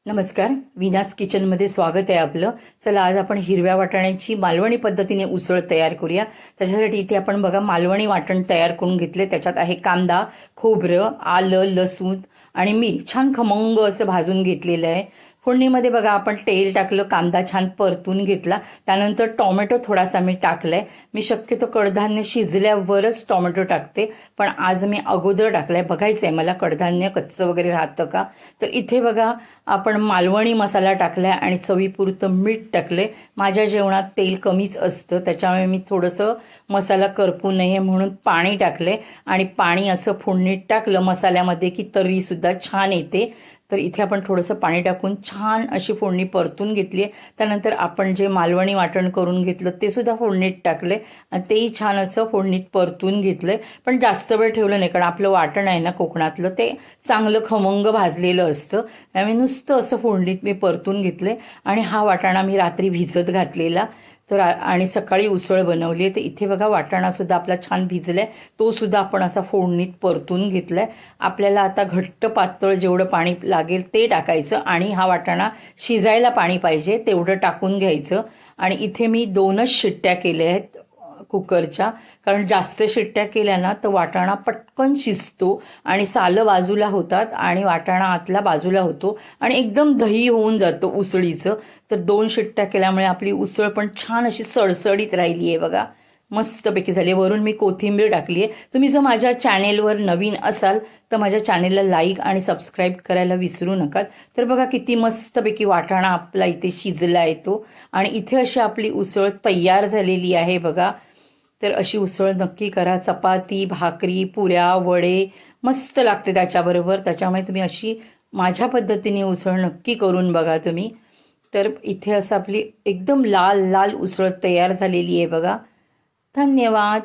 नमस्कार, विनास किचनमध्ये स्वागत आहे आपलं. चला आज आपण हिरव्या वाटाण्याची मालवणी पद्धतीने उसळ तयार करूया. त्याच्यासाठी इथे आपण बघा मालवणी वाटण तयार करून घेतले. त्याच्यात आहे कांदा, खोबरं, आलं, लसूण आणि मीठ छान खमंग असं भाजून घेतलेलं आहे. फोडणीमध्ये बघा आपण तेल टाकलं, कांदा छान परतून घेतला, त्यानंतर टोमॅटो थोडासा मी टाकलाय. मी शक्यतो कडधान्य शिजल्यावरच टोमॅटो टाकते, पण आज मी अगोदर टाकलाय. बघायचंय मला कडधान्य कच्चं वगैरे राहतं का. तर इथे बघा आपण मालवणी मसाला टाकलाय आणि चवीपुरतं मीठ टाकले. माझ्या जेवणात तेल कमीच असतं, त्याच्यामुळे मी थोडंसं मसाला करपू नये म्हणून पाणी टाकले आणि पाणी असं फोडणीत टाकलं मसाल्यामध्ये की तर्रीसुद्धा छान येते. तर इथे आपण थोडंसं पाणी टाकून छान अशी फोडणी परतून घेतली आहे. त्यानंतर आपण जे मालवणी वाटण करून घेतलं ते सुद्धा फोडणीत टाकले आणि तेही छान असं फोडणीत परतून घेतलं. पण जास्त वेळ ठेवलं नाही, कारण आपलं वाटण आहे ना कोकणातलं, ते चांगलं खमंग भाजलेलं असतं. त्यामुळे नुसतं असं फोडणीत मी परतून घेतले. आणि हा वाटाणा मी रात्री भिजत घातलेला, तर आणि सकाळी उसळ बनवली आहे. तर इथे बघा वाटाणासुद्धा आपला छान भिजलाय, तो सुद्धा आपण असा फोडणीत परतून घेतलाय. आपल्याला आता घट्ट पातळ जेवढं पाणी लागेल ते टाकायचं आणि हा वाटाणा शिजायला पाणी पाहिजे तेवढं टाकून घ्यायचं. आणि इथे मी 2च शिट्ट्या केल्या आहेत कुकरच्या, कारण जास्त शिट्ट्या केल्या ना तर वाटाणा पटकन शिजतो आणि सालं बाजूला होतात आणि वाटाणा आतला बाजूला होतो आणि एकदम दही होऊन जातं उसळीचं. तर 2 शिट्ट्या केल्यामुळे आपली उसळ पण छान अशी सळसळीत राहिली आहे बघा, मस्तपैकी झाली. वरून मी कोथिंबीर टाकली आहे. तुम्ही जर माझ्या चॅनेलवर नवीन असाल तर माझ्या चॅनेलला लाईक आणि सबस्क्राईब करायला विसरू नका. तर बघा किती मस्तपैकी वाटाणा आपला इथे शिजला आहे तो, आणि इथे अशी आपली उसळ तयार झालेली आहे बघा. तर अशी उसळ नक्की करा. चपाती, भाकरी, पुऱ्या, वडे मस्त लागते त्याच्याबरोबर. त्याच्यामुळे तुम्ही अशी माझ्या पद्धतीने उसळ नक्की करून बघा तुम्ही. तर इथे असं आपली एकदम लाल लाल उसळ तयार झालेली आहे बघा. धन्यवाद.